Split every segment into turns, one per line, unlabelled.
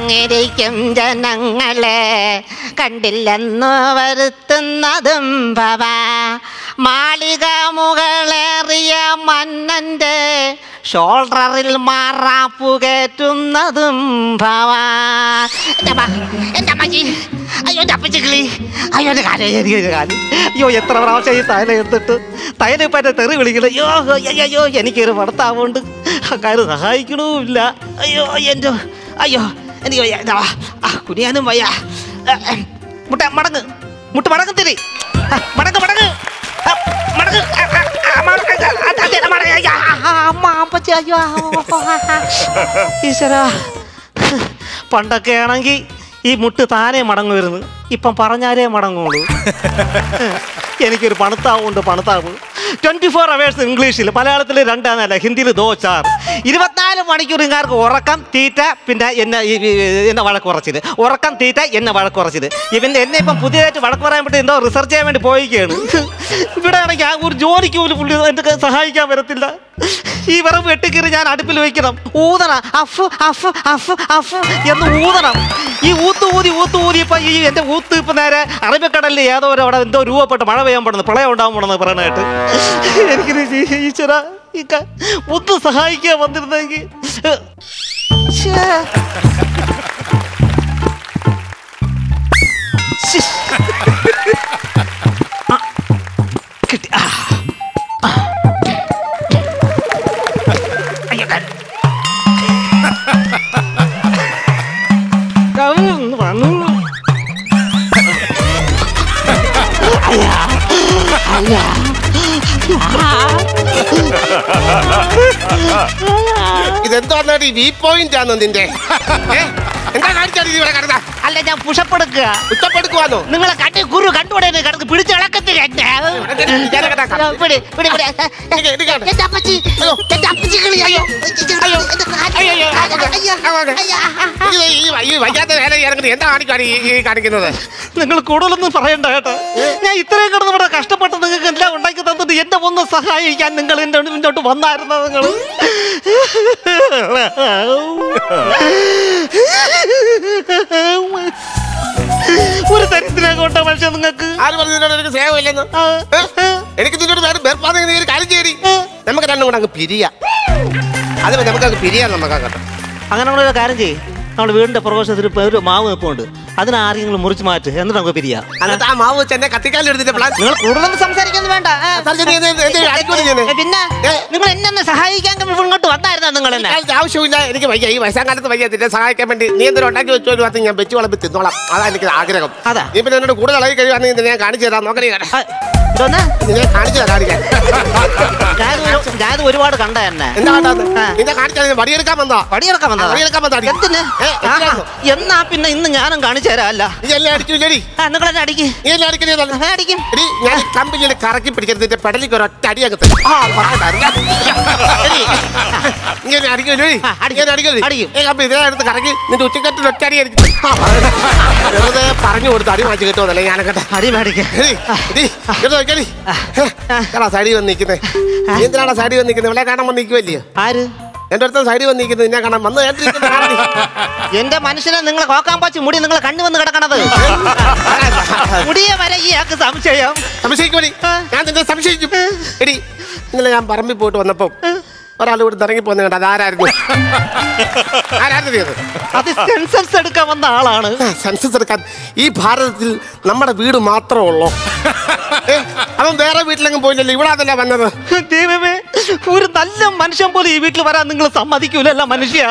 കാത്തിരിക്കും ജനങ്ങളെ കണ്ടില്ലെന്നു വരുത്തുന്നതും ഭവ മാളിക മുകളേറിയ മന്നന്റെ ഷോൾഡറിൽ മാറാപ്പു കയറ്റുന്നതും ഭവ. അയ്യോ എൻ്റെ അപ്പച്ചിക്കിളി, അയ്യോ എൻ്റെ കാലം, അയ്യോ എത്ര പ്രാവശ്യം ഈ തൈല എടുത്തിട്ട് തൈലിപ്പം എൻ്റെ തെറി വിളിക്കുന്നത്. അയ്യോ അയ്യോ എനിക്കൊരു ഭർത്താവുണ്ട്, കാര്യം സഹായിക്കണമില്ല. അയ്യോ എൻ്റെ അയ്യോ എനിക്ക് കുനിയാനും വയ്യ. മുട്ട് മടങ്ങത്തിരി, മടങ്ങ് മടങ്ങ് മടങ്ങ് അമ്മ അപ്പച്ചി. അയ്യോ ഈശ്വരാ, പണ്ടൊക്കെ ആണെങ്കിൽ ഈ മുട്ട് താനേ മടങ്ങുമായിരുന്നു, ഇപ്പം പറഞ്ഞാലേ മടങ്ങുള്ളൂ. എനിക്കൊരു പണത്താവുണ്ട്, പണത്താവ് 24 hours ഇംഗ്ലീഷിൽ, മലയാളത്തിൽ 2 ഹിന്ദിയിൽ 2 4 24 മണിക്കൂർ ഇങ്ങാർക്ക് ഉറക്കം തീറ്റ പിന്നെ എന്നെ വഴക്ക് കുറച്ചത്, ഉറക്കം തീറ്റ എന്നെ വഴക്ക് കുറച്ചത്. ഇവൻ്റെ എന്നെ ഇപ്പം പുതിയതായിട്ട് വഴക്ക് പറയാൻ വേണ്ടി എന്തോ റിസർച്ച് ചെയ്യാൻ വേണ്ടി പോയിക്കുകയാണ്. ഇവിടെ ആണെങ്കിൽ ആ ഒരു ജോലിക്ക് പോലും പുള്ളി എൻ്റെ സഹായിക്കാൻ വരത്തില്ല. ഈ വിറവ് വെട്ടിക്കീറി ഞാൻ അടുപ്പിൽ വയ്ക്കണം, ഊതണം, അഫ് അഫ് അഫ് അഫ് എന്ന് ഊതണം. ഈ ഊത്തി ഇപ്പം ഈ എൻ്റെ ഊത്ത് ഇപ്പം നേരെ അറബിക്കടലിൽ ഏതോ അവിടെ എന്തോ രൂപപ്പെട്ട് മഴ പെയ്യാൻ പോണെന്ന്, പ്രളയം ഉണ്ടാകാൻ പോണെന്ന് പറയണായിട്ട്. എനിക്കിത് ഈശ്വര ഒന്ന് സഹായിക്കാൻ വന്നിരുന്നെങ്കിൽ. കിട്ടി.
ഇതെന്താ ഈ പോയിന്റ് ആണോ നിന്റെ? എന്താ കാണിച്ചാൽ ഇവിടെ കിടന്ന?
അല്ല ഞാൻ പുഷപ്പെടുക്കുക.
പുഷപ്പെടുക്കുവാന്നോ?
നിങ്ങളെ കണ്ടി കുരു കണ്ടുകൂടെ കിടന്ന് പിടിച്ച് ഇളക്കത്തില്ല.
എന്താ കാണിക്കുന്നത്?
നിങ്ങൾ കൂടുതലൊന്നും പറയണ്ട കേട്ടോ. ഞാൻ ഇത്രയും കിടന്ന് ഇവിടെ കഷ്ടപ്പെട്ട് നിങ്ങൾക്ക് എല്ലാം ഉണ്ടാക്കി തന്നിട്ട് എന്നെ ഒന്ന് സഹായിക്കാൻ നിങ്ങൾ എൻ്റെ മുന്നോട്ട് വന്നായിരുന്നു. നിങ്ങൾ ഒരു തരത്തിനെ കൊണ്ട മനുഷ്യൻ നിങ്ങൾക്ക്
ആര് പറഞ്ഞു എനിക്ക് സ്നേഹമില്ലെന്ന്? എനിക്ക് നിന്നോട് കാര്യം ചെയ്യടി. നമുക്ക് രണ്ടും കൂടെ അങ്ങ് പിരിയാം. അത് നമുക്കങ്ങ് പിരിയാം. നമുക്കങ്ങ്
അങ്ങനെ നമ്മളൊരു കാര്യം ചെയ്യും. നമ്മുടെ വീടിന്റെ പ്രവേശനത്തിൽ ഒരു മാവ് നിൽപ്പുണ്ട്, അതിനാരെങ്കിലും മുറിച്ച് മാറ്റ്, എന്നിട്ട് നമുക്ക് പിരിയാം.
എന്നിട്ട് ആ മാവ് വെച്ച് എന്നെ കത്തിക്കാലെടുത്തിട്ട് പ്ലാൻ.
നിങ്ങൾ കൂടുതലൊന്നും സംസാരിക്കുന്നു വേണ്ട. പിന്നെ നിങ്ങൾ എന്നെ സഹായിക്കാൻ ഇങ്ങോട്ട് വന്നായിരുന്നോ? നിങ്ങൾ എന്നെ
ആവശ്യമില്ല, എനിക്ക് വയ്യ. ഈ വയസ്സാം കാലത്ത് വയ്യ നിന്നെ സഹായിക്കാൻ വേണ്ടി. നീ എന്തെങ്കിലും ഉണ്ടാക്കി വെച്ചോ, ഞാൻ വെച്ച് വളമ്പി തിന്നോളാം. അതാ എനിക്ക് ആഗ്രഹം. അതാ നീ പിന്നെ എന്നോട് കൂടുതൽ ഇളകി കഴിയുവാണെങ്കിൽ ഞാൻ കാണിച്ചു തരാം. നോക്കണേ കാണിച്ചു തരാം.
ഞാൻ ഒരുപാട് കണ്ട തന്നെ.
എന്താ നിന്നെ കാണിച്ചാൽ വടിയെടുക്കാൻ വന്നോ?
വടിയെടുക്കാൻ വന്നോ? എന്നാ പിന്നെ ഇന്ന് ഞാനും കാണിച്ചു തരാം. അല്ല
നീ എല്ലാം അടിക്കൂലടി.
നിങ്ങൾ എന്നെ അടിക്കും.
നീ എല്ലാം അടിക്കും. ഞാൻ കമ്പിയിൽ കറക്കി പിടിക്കരുത്. നിന്റെ പെടലിക്ക് ഒരൊറ്റ അടിയകത്ത് ഇങ്ങനെ അടിക്കൂലേ? ഇതെടുത്ത് കറക്കി നിന്റെ ഉച്ചക്കത്തിൽ ഒറ്റ അടി അടിക്കും. വെറുതെ പറഞ്ഞു കൊടുത്ത് അടി മാറ്റി കിട്ടുമല്ലേ? ഞാനൊക്കെ
അടി മേടിക്കാം.
സൈഡിൽ വന്ന് നിൽക്കുന്നേ. എന്തിനാണ് സൈഡിൽ വന്ന് നിൽക്കുന്നത്? ഇവിടെ കാണാൻ വന്ന് നിൽക്കുമല്ലയോ?
ആര്?
എന്റെ അടുത്ത് സൈഡിൽ വന്ന് നിൽക്കുന്നത് ഞാൻ കാണാൻ വന്ന്.
എന്റെ മനുഷ്യനെ നിങ്ങൾ കോക്കാൻ പാച്ച് മുടി നിങ്ങൾ കണ്ണു വന്ന് കിടക്കണത് മുടിയെ വരെ ഈ ആൾക്ക് സംശയം.
സംശയിക്കുമടി, ഞാൻ നിന്നെ സംശയിക്കും. എടി ഇന്നലെ ഞാൻ പറമ്പിൽ പോയിട്ട് വന്നപ്പോ ഒരാൾ ഇവിടെ ഇറങ്ങി പോന്ന കണ്ട. അതാരായിരുന്നു?
അത് സെൻസസ് എടുക്കാൻ വന്ന ആളാണ്.
സെൻസസ് എടുക്കാൻ ഈ ഭാരതത്തിൽ നമ്മുടെ വീട് മാത്രമേ ഉള്ളൂ. അവൻ വേറെ വീട്ടിലെങ്കിലും പോയില്ലല്ലോ, ഇവിടെ അതല്ല വന്നത്.
ദൈവമേ, ഒരു നല്ല മനുഷ്യൻ പോലും ഈ വീട്ടിൽ വരാൻ നിങ്ങൾ സമ്മതിക്കൂലല്ല മനുഷ്യ?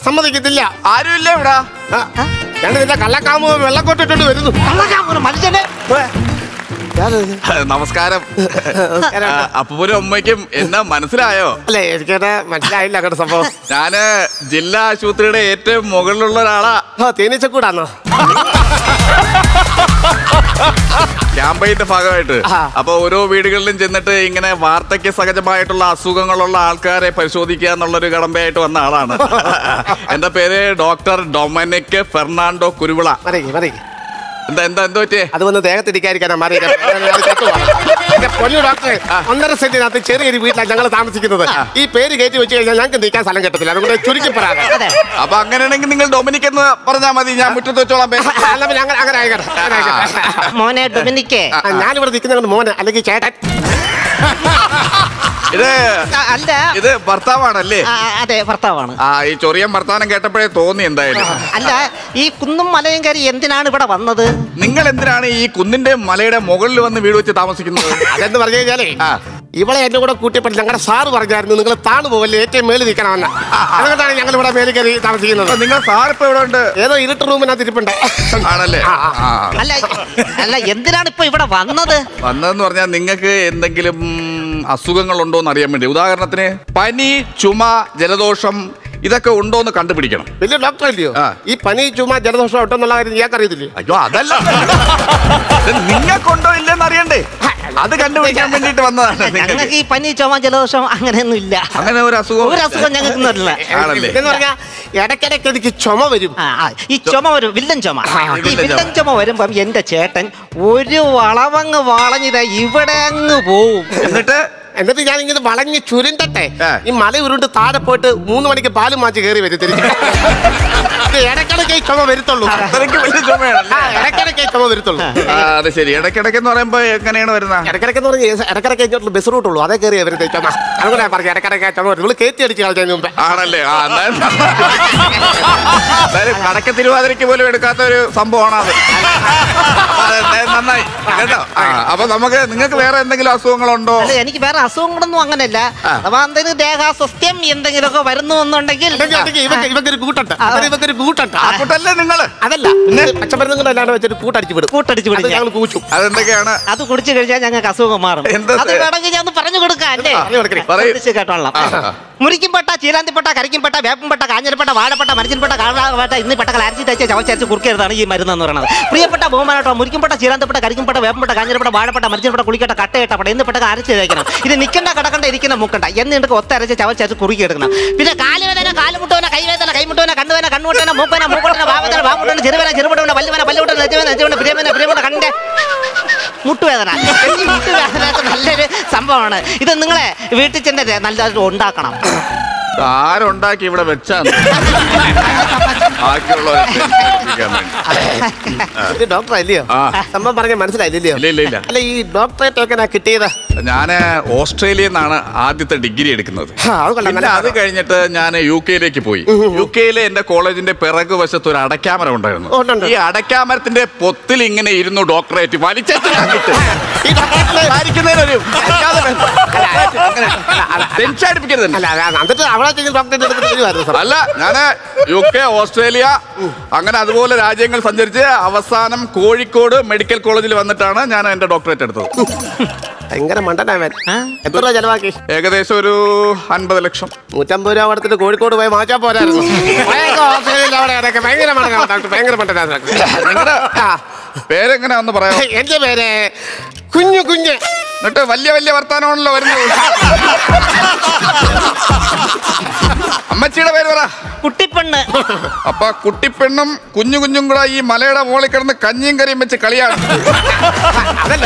സമ്മതിക്കത്തില്ല. ആരുമില്ല ഇവിടെ. ഞാൻ നിന്റെ കള്ളക്കാമോ വെള്ളക്കോട്ടിട്ടുണ്ട് വരുന്നു.
മനുഷ്യനെ
നമസ്കാരം. അപ്പൂനും അമ്മയ്ക്കും എന്നാ മനസ്സിലായോ?
അല്ലേ, എനിക്കത് മനസ്സിലായില്ല കേട്ടോ സംഭവം.
ഞാന് ജില്ലാ ആശുപത്രിയുടെ ഏറ്റവും മുകളിലുള്ള ഒരാളാ.
തേനീച്ചക്കൂടാന്നോ?
ക്യാമ്പയിന്റെ ഭാഗമായിട്ട് അപ്പൊ ഓരോ വീടുകളിലും ചെന്നിട്ട് ഇങ്ങനെ വാർദ്ധക്യ സഹജമായിട്ടുള്ള അസുഖങ്ങളുള്ള ആൾക്കാരെ പരിശോധിക്കുക എന്നുള്ളൊരു കടമ്പയായിട്ട് വന്ന ആളാണ്. എന്റെ പേര് ഡോക്ടർ ഡൊമിനിക് ഫെർണാണ്ടോ കുരുവിള.
എന്താ
എന്താ പറ്റിയേ?
അത് വന്ന് ദേഹത്തിരിക്കാതിരിക്കാനാ മാറി. പൊന്നു ഡോക്ടറെ 1.5 സെന്റിനകത്ത് ചെറിയൊരു വീട്ടിലാണ് ഞങ്ങൾ താമസിക്കുന്നത്. ഈ പേര് കയറ്റി വെച്ച് കഴിഞ്ഞാൽ ഞങ്ങൾക്ക് നീക്കാൻ സ്ഥലം കിട്ടത്തില്ല. അതുകൊണ്ട് ചുരുക്കി പറയാം.
അപ്പൊ അങ്ങനെയാണെങ്കിൽ നിങ്ങൾ ഡൊമിനിക് എന്ന് പറഞ്ഞാൽ മതി, ഞാൻ മുറ്റത്ത് വെച്ചോളാം.
അങ്ങനെ ആയിക്കോട്ടെ.
മോനെ ഡൊമിനിക്കേ,
ഞാനിവിടെ നിൽക്കുന്ന മോനെ അല്ലെങ്കിൽ ചേട്ടൻ.
അല്ല,
ഇത് ഭർത്താവാണല്ലേ?
അതെ, ഭർത്താവാണ്.
ഈ ചൊറിയൻ വർത്താനം കേട്ടപ്പോഴേ തോന്നി എന്തായാലും.
അല്ല, ഈ കുന്നും മലയും കയറി എന്തിനാണ് ഇവിടെ വന്നത്?
നിങ്ങൾ എന്തിനാണ് ഈ കുന്നിന്റെ മലയുടെ മുകളിൽ വന്ന് വീട് വെച്ച് താമസിക്കുന്നത്?
അതെന്ന് പറഞ്ഞു കഴിഞ്ഞാലേ, ഇവളെ എന്റെ കൂടെ കൂട്ടിയപ്പോൾ ഞങ്ങളുടെ സാറ് പറഞ്ഞായിരുന്നു നിങ്ങൾ താണു പോകല്ലേ, ഏറ്റവും മേളിൽ നിൽക്കണമെന്ന്. അതുകൊണ്ടാണ് ഞങ്ങൾ ഇവിടെ മേലിൽ കയറി താമസിക്കുന്നത്.
നിങ്ങൾ സാർ ഇപ്പൊ ഇവിടെ ഉണ്ട്?
ഏതോ ഇരുട്ട് റൂമിനകത്ത് ഇരിപ്പുണ്ട്.
ആണല്ലേ?
അല്ല, എന്തിനാണ് ഇപ്പൊ ഇവിടെ വന്നത്?
വന്നതെന്ന് പറഞ്ഞാൽ നിങ്ങൾക്ക് എന്തെങ്കിലും അസുഖങ്ങളുണ്ടോ എന്ന് അറിയാൻ വേണ്ടി. ഉദാഹരണത്തിന് പനി, ചുമ, ജലദോഷം ഇതൊക്കെ ഉണ്ടോ എന്ന് കണ്ടുപിടിക്കണം.
വലിയ ഡോക്ടർ അല്ലയോ? ഈ പനി, ചുമ, ജലദോഷം ഉണ്ടോന്നുള്ള കാര്യം ഇയാൾക്ക് അറിയത്തില്ലേ?
അയ്യോ, അതല്ല, നിങ്ങൾക്കുണ്ടോ ഇല്ലെന്ന് അറിയണ്ടേ, അത് കണ്ടുപിടിക്കാൻ വേണ്ടിട്ട് വന്നതാണ്.
ഞങ്ങൾക്ക് ഈ പനി, ചുമ, ജലദോഷം അങ്ങനെയൊന്നും ഇല്ല. അങ്ങനെ ഒരു അസുഖം ഞങ്ങൾക്ക്
എന്ന് പറഞ്ഞാൽ ഇടയ്ക്കിടയ്ക്ക് എനിക്ക് ചുമ വരും.
ഈ ചുമ വരും, വില്ലൻ ചുമ. ഈ വില്ലൻ ചുമ വരുമ്പം എന്റെ ചേട്ടൻ ഒരു വളവങ്ങ് വളഞ്ഞിത ഇവിടെ അങ്ങ് പോവും.
എന്നിട്ട് ഞാൻ ഇങ്ങനെ വളഞ്ഞ് ചുരുണ്ടട്ടെ ഈ മല ഉരുണ്ട് താഴെ പോയിട്ട് 3 മണിക്ക് പാലും മാറ്റി കയറി വരും തിരിച്ചു. ഇടയ്ക്കിടയ്ക്ക് ചുമ വരുത്തുള്ളൂ. ഇടയ്ക്കിടയ്ക്ക് ചുമ വരുത്തുള്ളൂ.
അത് ശരി. ഇടയ്ക്കിടയ്ക്ക് എന്ന് പറയുമ്പോ എങ്ങനെയാണ് വരുന്നത്?
ഇടയ്ക്കിടയ്ക്ക് എന്ന് പറഞ്ഞാൽ ഇടയ്ക്കിടയ്ക്ക് ഇങ്ങോട്ട് ബസ് റൂട്ടുള്ളൂ, അതേ കയറി വരുന്നത് ചുമ. അതുകൊണ്ട് പറഞ്ഞു ഇടയ്ക്കിടയ്ക്ക് ചുമ വരും. നിങ്ങൾ കയറ്റി അടിച്ച് കളഞ്ഞതിന് മുമ്പേ
ആണല്ലേ? കടക്ക തിരുവാതിരയ്ക്ക് പോലും എടുക്കാത്ത ഒരു സംഭവമാണ് അത്. നന്നായി കേട്ടോ. അപ്പൊ നിങ്ങൾക്ക് വേറെ എന്തെങ്കിലും അസുഖങ്ങളുണ്ടോ?
എനിക്ക് വേറെ അസുഖങ്ങളൊന്നും അങ്ങനെയല്ല. അഥവാ എന്തെങ്കിലും ദേഹാസ്വസ്ഥ്യം എന്തെങ്കിലുമൊക്കെ വരുന്നു എന്നുണ്ടെങ്കിൽ
ഇവക്കൊരു കൂട്ടുണ്ട്.
കൂട്ടല്ലേ നിങ്ങള്?
അതല്ല, പച്ചമരുന്നുകളല്ലാണ്ട് വെച്ചൊരു കൂട്ടടിച്ചു വിടും.
കൂട്ടടിച്ചു വിടും.
ഞങ്ങൾ കൂച്ചു.
അതെന്തൊക്കെയാണ്?
അത് കുടിച്ചു കഴിഞ്ഞാൽ ഞങ്ങൾക്ക് അസുഖം മാറും. അത് വേണമെങ്കിൽ ഞാൻ പറഞ്ഞു കൊടുക്കാം അല്ലേ? കേട്ടോളാം. മുരിക്കുംപെട്ട, ചീലാന്തിപ്പെട്ട, കരിക്കുംപെട്ട, വേപ്പംപെട്ട, കാഞ്ഞിരപ്പെട്ട, വാഴപ്പെട്ട, മരിച്ചിൻപെട്ട, കാളാപ്പെട്ട എന്നീ പെട്ടകൾ അരച്ചിട്ട് അയച്ച ചവച്ചരച്ച് കുറുക്കിയതാണ് ഈ മരുന്ന് എന്ന് പറയുന്നത്. പ്രിയപ്പെട്ട ബഹുമാനട്ടോ, മുരിക്കുംപെട്ട, ചീലാന്തിപ്പെട്ട, കരിക്കുംപെട്ട, വേപ്പംപെട്ട, കാഞ്ഞിരപ്പെട്ട, വാഴപ്പെട്ട, മരിച്ചിൻപെട്ട, കുളിക്കട്ട, കട്ടയിട്ടപ്പെട്ട എന്ന് പെട്ട അരച്ച് തേക്കണം. ഇത് നിൽക്കണ്ട, കിടക്കണ്ട, ഇരിക്കുന്ന, മുക്കണ്ട എന്നിട്ട് ഒത്തരച്ച് ചവച്ചരച്ച് കുറുക്കി എടുക്കണം. പിന്നെ കാലുവേദന, കാലുമുട്ടുവേന, കൈവേദന, കൈമുട്ടുവേന, കണ്ണുവേന, കണ്ണുവേന, മൂപ്പേന, മൂക്കോട്ടന, വാവവേദന, വാമുട്ടന, ചെറുവേന, ചെറുപടവേന, വല്ലുവേന, വല്ലുവിട്ടന, നെജവേന, നെജവേന, പ്രിയവേന, പ്രിയവേന, കണ്ണിന്റെ മുട്ടുവേദന. മുട്ടുവേദന നല്ലൊരു സംഭവമാണ്. ഇത് നിങ്ങളെ വീട്ടിൽ ചെന്നിട്ട് നല്ലതായിട്ട് ഉണ്ടാക്കണം.
ആരുണ്ടാക്കി ഇവിടെ വെച്ചാണ്
ഡോക്ടർ അല്ലയോ? സംഭവം പറഞ്ഞ മനസ്സിലായില്ലയോ?
ഇല്ല.
അല്ല, ഈ ഡോക്ടറേറ്റ് ഒക്കെ കിട്ടിയത്
ഞാന് ഓസ്ട്രേലിയയിൽ നിന്നാണ് ആദ്യത്തെ ഡിഗ്രി എടുക്കുന്നത്. അത് കഴിഞ്ഞിട്ട് ഞാൻ UK പോയി. UK എന്റെ കോളേജിന്റെ പിറകു വശത്ത് ഒരു അടയ്ക്കാമര ഉണ്ടായിരുന്നു. ഈ അടയ്ക്കാമരത്തിന്റെ പൊത്തിൽ ഇങ്ങനെ ഇരുന്നു ഡോക്ടറേറ്റ് വലിച്ചടിപ്പിക്കുന്നതിനൊരു അല്ല, ഞാന് UK, ഓസ്ട്രേലിയ അങ്ങനെ അതുപോലെ രാജ്യങ്ങൾ സഞ്ചരിച്ച് അവസാനം കോഴിക്കോട് മെഡിക്കൽ കോളേജിൽ വന്നിട്ടാണ് ഞാൻ എന്റെ ഡോക്ടറേറ്റ് എടുത്തത്.
ഭയങ്കര മണ്ടനാവൻ. എത്ര രൂപ ചെലവാക്കി?
ഏകദേശം ഒരു 50 ലക്ഷം.
150 രൂപ കൊടുത്തിട്ട് കോഴിക്കോട് പോയി മാറ്റാൻ പോരായിരുന്നു. ഭയങ്കര മണ്ടനാണ്.
നിങ്ങളുടെ പേരെങ്ങനെയാന്ന് പറയാം?
എന്റെ പേര് കുഞ്ഞു.
എന്നിട്ട് വലിയ വർത്താനമാണല്ലോ വരുന്നത്. അമ്മച്ചിയുടെ പേര് പറ.
കുട്ടിപ്പെണ്ണ്.
അപ്പൊ കുട്ടിപ്പെണ്ണും കുഞ്ഞും കൂടെ ഈ മലയുടെ മുകളിൽ കിടന്ന് കഞ്ഞിയും കറിയും വെച്ച് കളിയാണ്.
അതല്ല,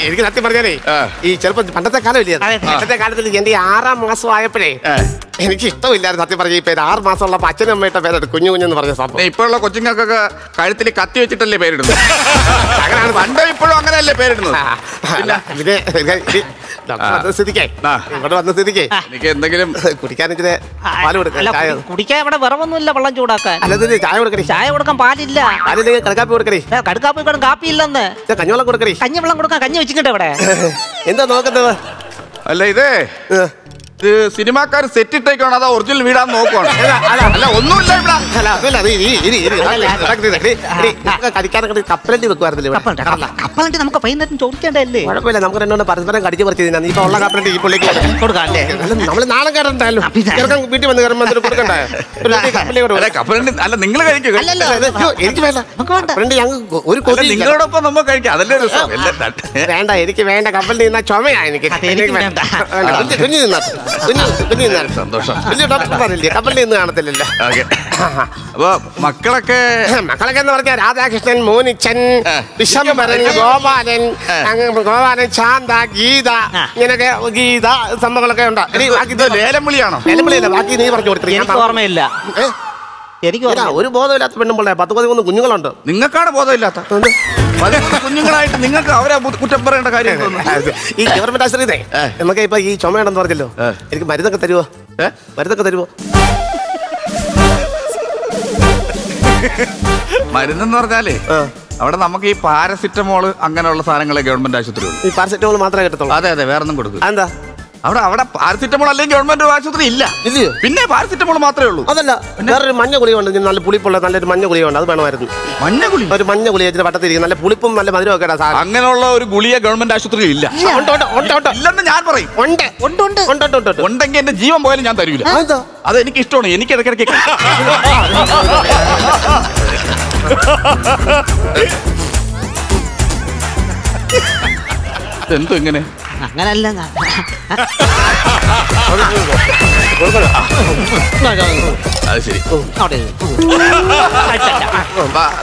എനിക്ക് സത്യം പറഞ്ഞാലേ ഈ ചിലപ്പോ പണ്ടത്തെ കാലം ഇല്ലേ, പണ്ടത്തെ കാലത്തിൽ എന്റെ 6-ാം മാസം ആയപ്പോഴേ എനിക്ക് ഇഷ്ടമില്ലായിരുന്നു സത്യം പറഞ്ഞ ഈ പേര്. 6 മാസമുള്ള അച്ഛനും അമ്മയുടെ പേര് കുഞ്ഞെന്ന് പറഞ്ഞ സംഭവം.
ഇപ്പോഴുള്ള കൊച്ചുങ്ങൾക്കൊക്കെ കഴുത്തിൽ കത്തി വെച്ചിട്ടല്ലേ പേരിടുന്നത്. അങ്ങനെയാണ് പണ്ടോ ഇപ്പോഴും അങ്ങനെയല്ലേ പേരിടുന്നത്.
ഇവിടെ വന്ന സ്ഥിതിക്കേ
എനിക്ക് എന്തെങ്കിലും
കുടിക്കാൻ പാല് കൊടുക്കാം.
കുടിക്കാൻ ഇവിടെ വിറവൊന്നുമില്ല, വെള്ളം ചൂടാക്കാൻ.
അല്ലത് ചായ കൊടുക്കണേ.
ചായ കൊടുക്കാൻ പാലില്ല.
പാലില്ലെങ്കിൽ കടുക്കാപ്പി കൊടുക്കണേ.
കടുക്കാപ്പി കാപ്പി ഇല്ലെന്ന്.
കഞ്ഞിവെള്ളം കൊടുക്കണേ.
കഞ്ഞിവെള്ളം കൊടുക്കാൻ കഞ്ഞി വെച്ചിട്ട് ഇവിടെ
എന്താ നോക്കുന്നത്?
അല്ല, ഇത് സിനിമാക്കാർ സെറ്റ് ഇട്ടേക്കാണ്, അതാ ഒറിജിനൽ വീടാന്ന് നോക്കുവാണ്. അല്ല, ഒന്നുമില്ല
കടിക്കാനൊക്കെ കപ്പലണ്ടി വെക്കുവായിരുന്നില്ലേ?
കപ്പലണ്ടി നമുക്ക് വൈകുന്നേരം ചോദിക്കേണ്ടല്ലേ?
കുഴപ്പമില്ല, നമുക്ക് രണ്ടോണ്ട് പരസ്പരം കടിച്ചു പറിച്ച് തിന്നാ. ഇപ്പൊ ഉള്ള കപ്പലണ്ടി ഈ പുള്ളിക്ക് കൊടുക്കാല്ലേ? നമ്മള് നാളെ കയറണ്ടല്ലോ, വീട്ടിൽ വന്ന് കയറുമ്പോൾ കൊടുക്കണ്ടേ
കപ്പലണ്ടി? അല്ല, നിങ്ങൾ കഴിക്കും.
എനിക്ക് വേണ്ട കപ്പലണ്ടി, ഞങ്ങൾ ഒരു കൊതി
നിങ്ങളോടൊപ്പം നമ്മൾ കഴിക്കാം, അതല്ലേ രസം.
വേണ്ട, എനിക്ക് വേണ്ട കപ്പലണ്ടി തിന്നാ ചുമയാ. എനിക്ക് തിന്നാ
സന്തോഷം.
വലിയ ഡോക്ടർമാരല്ലേ, കപ്പലിൽ നിന്ന് കാണത്തില്ലല്ലോ.
അപ്പൊ മക്കളൊക്കെ
എന്ന് പറഞ്ഞാൽ രാധാകൃഷ്ണൻ, മോനിച്ചൻ, വിശംബരൻ, ഗോപാലൻ, ശാന്ത, ഗീത, ഇങ്ങനെയൊക്കെ ഗീത സംഭവങ്ങളൊക്കെ ഉണ്ട്.
ലേലം വിളിയാണോ?
ലേലം വിളിയല്ല, ബാക്കി നീ പറഞ്ഞു കൊടുത്തു.
എനിക്ക് ഓർമ്മയില്ല. എനിക്ക്
ഒരു ബോധമില്ലാത്ത പെണ്ണുമ്പോളെ 10-13 കുഞ്ഞുങ്ങളുണ്ട്.
നിങ്ങൾക്കാണ് ബോധമില്ലാത്ത കുഞ്ഞുങ്ങളായിട്ട് നിങ്ങൾക്ക് അവരെ കുറ്റം പറയേണ്ട കാര്യം.
ഈ ഗവൺമെന്റ് ആശ്രയിതേ നമുക്ക് ഇപ്പൊ ഈ ചുമയുണ്ടെന്ന് പറഞ്ഞല്ലോ, എനിക്ക് മരുന്നൊക്കെ തരുവോ? മരുന്നൊക്കെ തരുവോ?
മരുന്നെന്ന് പറഞ്ഞാലേ അവിടെ നമുക്ക് ഈ പാരസിറ്റമോള് അങ്ങനെയുള്ള സാധനങ്ങളെ ഗവൺമെന്റ് ആശുപത്രി ഉള്ളൂ.
ഈ പാരസിറ്റമോൾ മാത്രമേ കിട്ടത്തുള്ളൂ?
അതെ അതെ, വേറെ ഒന്നും കൊടുക്കും.
എന്താ
അവിടെ പാരസിറ്റമോൾ അല്ലെങ്കിൽ ഗവൺമെന്റ് ആശുപത്രി ഇല്ല.
ഇല്ലയോ?
പിന്നെ പാരസിറ്റമോൾ മാത്രമേ ഉള്ളൂ.
അതല്ല, വേറൊരു മഞ്ഞ ഗുളിയുണ്ട്, നല്ല പുളിപ്പുള്ള നല്ലൊരു മഞ്ഞ ഗുളിയുണ്ട്, അത് വേണമായിരുന്നു.
മഞ്ഞ ഗുളി?
ഒരു മഞ്ഞ ഗുളിയ വട്ടത്തിരിക്കും, നല്ല പുളിപ്പും നല്ല മധുരം ഒക്കെ.
അങ്ങനെയുള്ള ഒരു ഗുളിയ ഗവൺമെന്റ് ആശുപത്രി ഇല്ല. ഇല്ലെന്ന് ഞാൻ പറയും. ഉണ്ടെങ്കിൽ എന്റെ ജീവൻ പോയാലും ഞാൻ തരൂല. അത് എനിക്ക് ഇഷ്ടമാണ്. എനിക്ക് ഇടയ്ക്കിടയ്ക്ക് എന്തോ ഇങ്ങനെ
അങ്ങനല്ല.
അത് ശരി,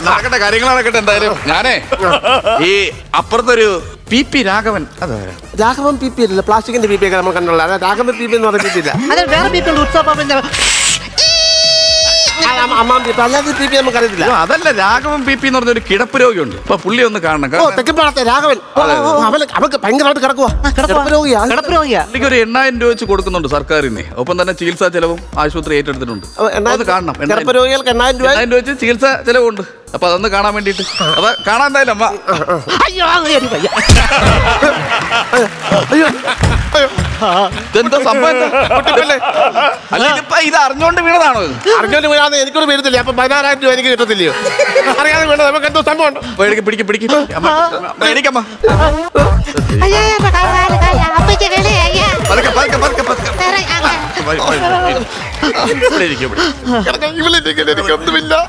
നടക്കട്ടെ, കാര്യങ്ങൾ നടക്കട്ടെ. എന്തായാലും ഞാനേ ഈ അപ്പുറത്തൊരു PP രാഘവൻ,
രാഘവൻ PP അല്ല, പ്ലാസ്റ്റിക്കിന്റെ PP ഒക്കെ നമ്മൾ കണ്ടുള്ള. രാഘവൻ PP എന്ന് പറഞ്ഞ PP ഇല്ല. നമുക്കറിയത്തില്ല.
അതല്ല, രാഘവൻ PP എന്ന് പറഞ്ഞൊരു കിടപ്പ് രോഗിയുണ്ട്. അപ്പൊ പുള്ളി ഒന്ന് കാണണം.
തെക്കിപ്പാടത്തെ രാഘവൻ അവർക്ക് ഭയങ്കരമായിട്ട് കിടക്കുക.
പുള്ളിക്ക് ഒരു 8000 രൂപ വെച്ച് കൊടുക്കുന്നുണ്ട് സർക്കാരിന്. ഒപ്പം തന്നെ ചികിത്സാ ചെലവും ആശുപത്രി ഏറ്റെടുത്തിട്ടുണ്ട്. അത് കാണണം.
8000 രൂപ
വെച്ച് ചികിത്സാ ചെലവുണ്ട്. അപ്പൊ അതൊന്ന് കാണാൻ വേണ്ടിട്ട്. അപ്പൊ കാണാൻ എന്തായാലും അമ്മ. ഇതെന്തോ സംഭവം? അല്ല, ഇതിപ്പോ ഇത് അറിഞ്ഞോണ്ട് വീണതാണോ?
അറിഞ്ഞോണ്ട് വീണാന്ന് എനിക്കൊരു വീഴത്തില്ല. അപ്പൊ 16000 രൂപ എനിക്ക് കിട്ടത്തില്ലയോ? അറിയാതെ വീണത് നമുക്ക് എന്തോ സംഭവം ഉണ്ട്.
പിടിക്കമ്മ.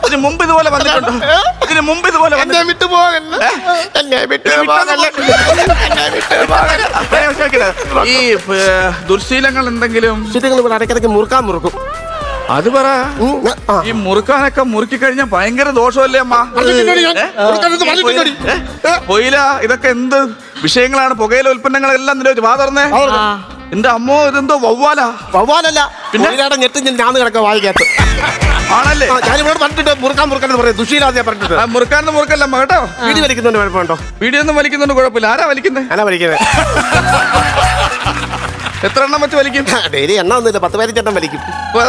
ഇതിന് മുമ്പ് ഇതുപോലെ വന്നിട്ടുണ്ടോ? ഈ ദുർശീലങ്ങൾ എന്തെങ്കിലും
ഇടയ്ക്കിടയ്ക്ക് മുറുക്കും.
അത് പറ. ഈ മുറുക്കാനൊക്കെ മുറുക്കി കഴിഞ്ഞാൽ ഭയങ്കര ദോഷമല്ലേ അമ്മ? പൊയില ഇതൊക്കെ എന്ത് വിഷയങ്ങളാണ്? പുകയില ഉൽപ്പന്നങ്ങളെല്ലാം നിന്റെ വാ തുറന്നേ. എന്റെ അമ്മോ, ഇതെന്തോ വവ്വാലല്ല, പിന്നെ
ഞെട്ടി ഞാൻ കിടക്കാം വായിക്കാത്ത
ആണല്ലേ?
ഞാനിവിടെ പറഞ്ഞിട്ട് മുറുക്കാൻ പറയാം. ദുഷീലാതെ പറഞ്ഞിട്ട്
മുറുക്കാന്ന് മുറുക്കല്ല കേട്ടോ.
വീഡിയോ വലിക്കുന്നുണ്ട്, കുഴപ്പമുണ്ടോ?
വീഡിയോ ഒന്നും വലിക്കുന്നുണ്ട്, കുഴപ്പമില്ല. ആരാ വലിക്കുന്നത്? എത്ര എണ്ണം വെച്ച് വലിക്കും?
ഡെയിലി എണ്ണ ഒന്നുമില്ല, 10-15 വലിക്കും.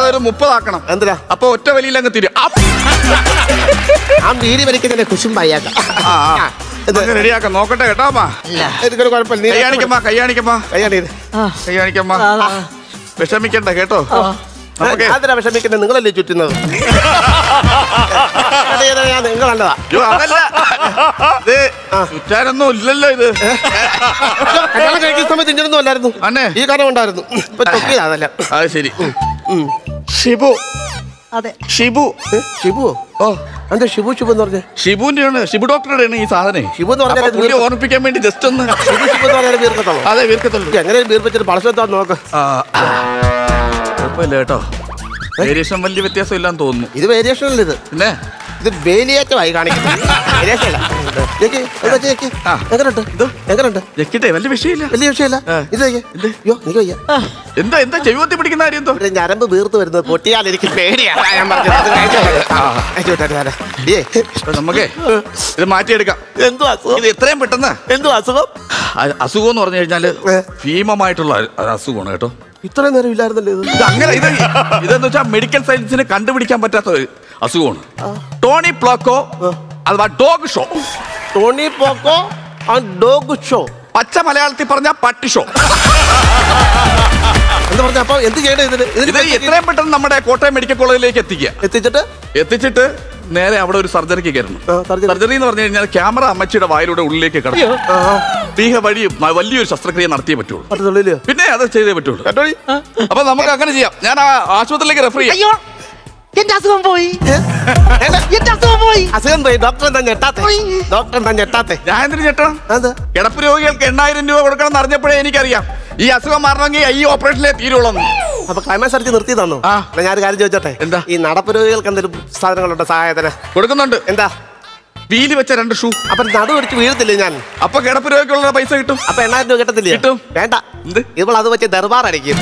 ഒരു 30 ആക്കണം.
എന്തിനാ?
അപ്പൊ ഒറ്റ വലിയിൽ അങ്ങ് തിരും.
ആ വീഡിയോ വലിക്കുന്നതിന്റെ കുശുംബായാക്ക
റെഡിയാക്കാം. നോക്കട്ടെ കേട്ടോ അമ്മ.
എനിക്കൊരു കുഴപ്പമില്ല.
കയ്യാണിക്കമ്മ. വിഷമിക്കണ്ട കേട്ടോ.
അതിനാ വിഷമിക്കുന്നത്? നിങ്ങളല്ലേ ചുറ്റുന്നത്? നിങ്ങൾ നല്ലതാ.
ചുറ്റാനൊന്നും ഇല്ലല്ലോ. ഇത്
കല്യാണം കഴിക്കുന്ന സമയത്ത് ഇങ്ങനൊന്നും അല്ലായിരുന്നു. ഈ കാര്യം ഉണ്ടായിരുന്നു. ഇപ്പൊ തൊക്കിയതല്ല.
അത് ശരി. ഷിബു.
അതെ,
ഷിബു. ഓ, എന്താ ഷിബു എന്ന് പറഞ്ഞേ?
ഷിബുവിന്റെ ഷിബു ഡോക്ടറുടെ ആണ് ഈ സാധനം.
ഷിബു എന്ന് പറഞ്ഞാൽ
ഓർമ്മിപ്പിക്കാൻ വേണ്ടി ജസ്റ്റ് ഒന്ന്
വീർക്കത്തുള്ളൂ.
അതെ, വീർക്കത്തുള്ളൂ.
എങ്ങനെ വീർപ്പിച്ചിട്ട് പളസത്താന്ന് നോക്ക്.
കുഴപ്പമില്ല കേട്ടോ. വേരിയേഷൻ വലിയ വ്യത്യാസം ഇല്ലാന്ന് തോന്നുന്നു.
ഇത് വേരിയേഷൻ അല്ല, ഇത്
പിന്നെ
ഇത് വേലിയേറ്റമായി കാണിക്കുന്നത്.
വലിയ വിഷയമില്ല. എന്താ എന്താ ചെവിത്തി പിടിക്കുന്ന കാര്യം എന്തോ?
ഞരമ്പ് വീർത്ത് വരുന്നത് പൊട്ടിയാൽ എനിക്ക് പേടിയാണ്.
നമുക്ക് ഇത് മാറ്റിയെടുക്കാം.
എന്തോ അസുഖം?
ഇത് എത്രയും പെട്ടെന്ന്.
എന്തോ അസുഖം?
അസുഖം എന്ന് പറഞ്ഞു കഴിഞ്ഞാല് ഭീമമായിട്ടുള്ള അസുഖമാണ് കേട്ടോ.
ഇത്രയും നേരം ഇല്ലായിരുന്നല്ലോ ഇത്.
അങ്ങനെ ഇതെന്ന് വെച്ചാൽ മെഡിക്കൽ സയൻസിന് കണ്ടുപിടിക്കാൻ പറ്റാത്ത ഒരു അസുഖമാണ്. ടോണി പ്ലോക്കോ അഥവാ ഡോഗ് ഷോ.
ടോണി പ്ലോക്കോ ഡോഗ് ഷോ.
പച്ച മലയാളത്തിൽ പറഞ്ഞ പട്ടി ഷോ.
എന്താ പറഞ്ഞ? അപ്പൊ എന്ത് ചെയ്യണം ഇതിന്?
എത്രയും പെട്ടെന്ന് നമ്മുടെ കോട്ടയം മെഡിക്കൽ കോളേജിലേക്ക് എത്തിച്ചിട്ട് നേരെ അവിടെ ഒരു സർജറിക്ക് കയറണം. സർജറി എന്ന് പറഞ്ഞു കഴിഞ്ഞാൽ ക്യാമറ അമ്മച്ചിയുടെ വായിലൂടെ ഉള്ളിലേക്ക് കിടക്കും. വഴി വലിയൊരു ശസ്ത്രക്രിയ നടത്തിയേ പറ്റുള്ളൂ. പിന്നെ അത് ചെയ്തേ പറ്റുള്ളൂ. അപ്പൊ നമുക്ക് അങ്ങനെ ചെയ്യാം. ഞാൻ ആ ആശുപത്രിയിലേക്ക് റെഫർ ചെയ്യാം.
എന്റെ അസുഖം പോയി.
അസുഖം പോയി. ഡോക്ടർ എന്താ ഞെട്ടാത്തെ?
ഞാൻ എന്തിനു ഞെട്ടണം? കിടപ്പ് രോഗികൾക്ക് 8000 രൂപ കൊടുക്കണം എന്ന് അറിഞ്ഞപ്പോഴേ എനിക്കറിയാം ഈ അസുഖം മാറണമെങ്കിൽ ഈ ഓപ്പറേഷനിലേ തീരുള്ളൂ.
അപ്പൊ ക്ലൈമാക്സ് അടിച്ച് നിർത്തി തന്നു. ഞാനൊരു കാര്യം ചോദിച്ചോട്ടെ?
എന്താ?
ഈ നടപ്പ് രോഗികൾക്ക് എന്തെങ്കിലും സാധനങ്ങളുണ്ടോ സഹായത്തിന്?
കൊടുക്കുന്നുണ്ട്.
എന്താ?
വീല് വെച്ച 2 ഷൂ.
അപ്പൊ നടു അടിച്ച് വീഴത്തില്ലേ ഞാൻ?
അപ്പൊ കിടപ്പ് രോഗിക്കുള്ള പൈസ കിട്ടും.
അപ്പൊ 8000 രൂപ കിട്ടത്തില്ലേ?
കിട്ടും.
വേണ്ട,
എന്ത്?
ഇപ്പോൾ അത് വെച്ച് ദർബാർ അടിക്കും.